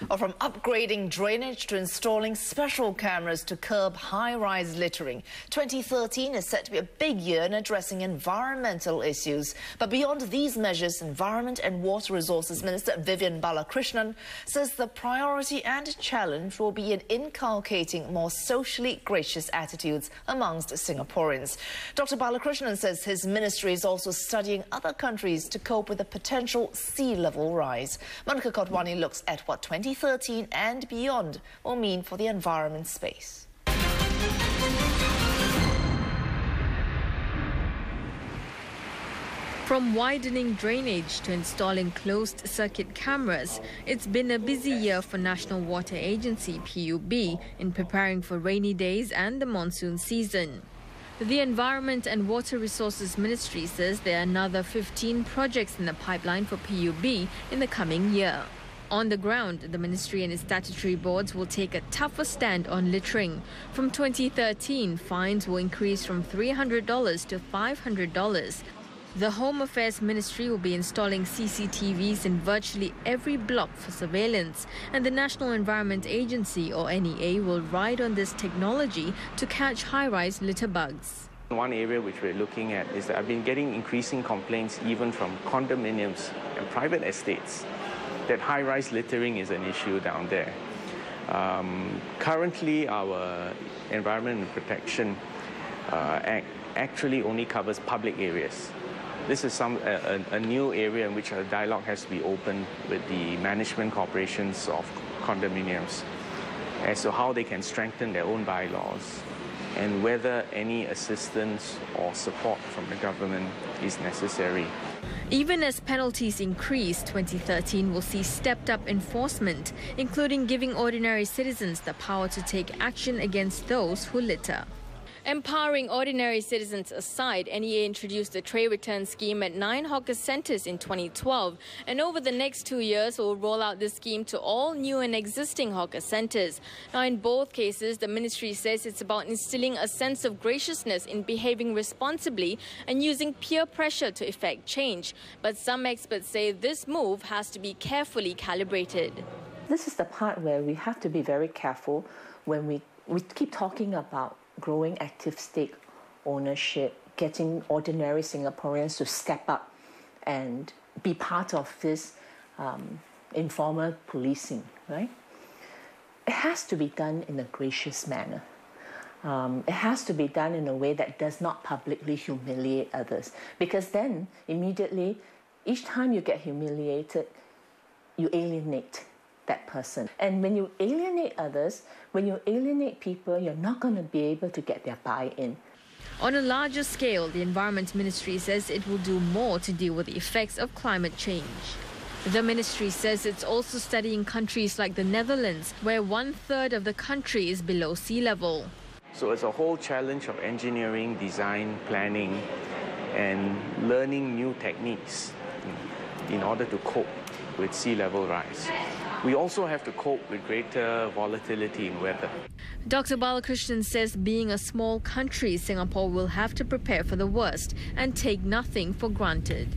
Or from upgrading drainage to installing special cameras to curb high-rise littering, 2013 is set to be a big year in addressing environmental issues. But beyond these measures, Environment and Water Resources Minister Vivian Balakrishnan says the priority and challenge will be in inculcating more socially gracious attitudes amongst Singaporeans. Dr. Balakrishnan says his ministry is also studying other countries to cope with the potential sea level rise. Monica Kotwani looks at what 2013 and beyond will mean for the environment space. From widening drainage to installing closed-circuit cameras, it's been a busy year for National Water Agency (PUB) in preparing for rainy days and the monsoon season. The Environment and Water Resources Ministry says there are another 15 projects in the pipeline for PUB in the coming year. On the ground, the ministry and its statutory boards will take a tougher stand on littering. From 2013, fines will increase from $300 to $500. The Home Affairs Ministry will be installing CCTVs in virtually every block for surveillance, and the National Environment Agency, or NEA, will ride on this technology to catch high-rise litter bugs. One area which we're looking at is that I've been getting increasing complaints even from condominiums and private estates that high-rise littering is an issue down there. Currently, our Environment and Protection Act actually only covers public areas. This is a new area in which a dialogue has to be opened with the management corporations of condominiums as to how they can strengthen their own bylaws and whether any assistance or support from the government is necessary. Even as penalties increase, 2013 will see stepped-up enforcement, including giving ordinary citizens the power to take action against those who litter. Empowering ordinary citizens aside, NEA introduced the tray return scheme at 9 hawker centres in 2012, and over the next 2 years will roll out this scheme to all new and existing hawker centres. Now, in both cases, the ministry says it's about instilling a sense of graciousness in behaving responsibly and using peer pressure to effect change. But some experts say this move has to be carefully calibrated. This is the part where we have to be very careful when we keep talking about growing active stake ownership, getting ordinary Singaporeans to step up and be part of this informal policing, right? It has to be done in a gracious manner. It has to be done in a way that does not publicly humiliate others, because then immediately, each time you get humiliated, you alienate that person. And when you alienate others, when you alienate people, you're not going to be able to get their buy-in. On a larger scale, the Environment Ministry says it will do more to deal with the effects of climate change. The ministry says it's also studying countries like the Netherlands, where 1/3 of the country is below sea level. So it's a whole challenge of engineering, design, planning, and learning new techniques in order to cope with sea level rise. We also have to cope with greater volatility in weather. Dr. Balakrishnan says being a small country, Singapore will have to prepare for the worst and take nothing for granted.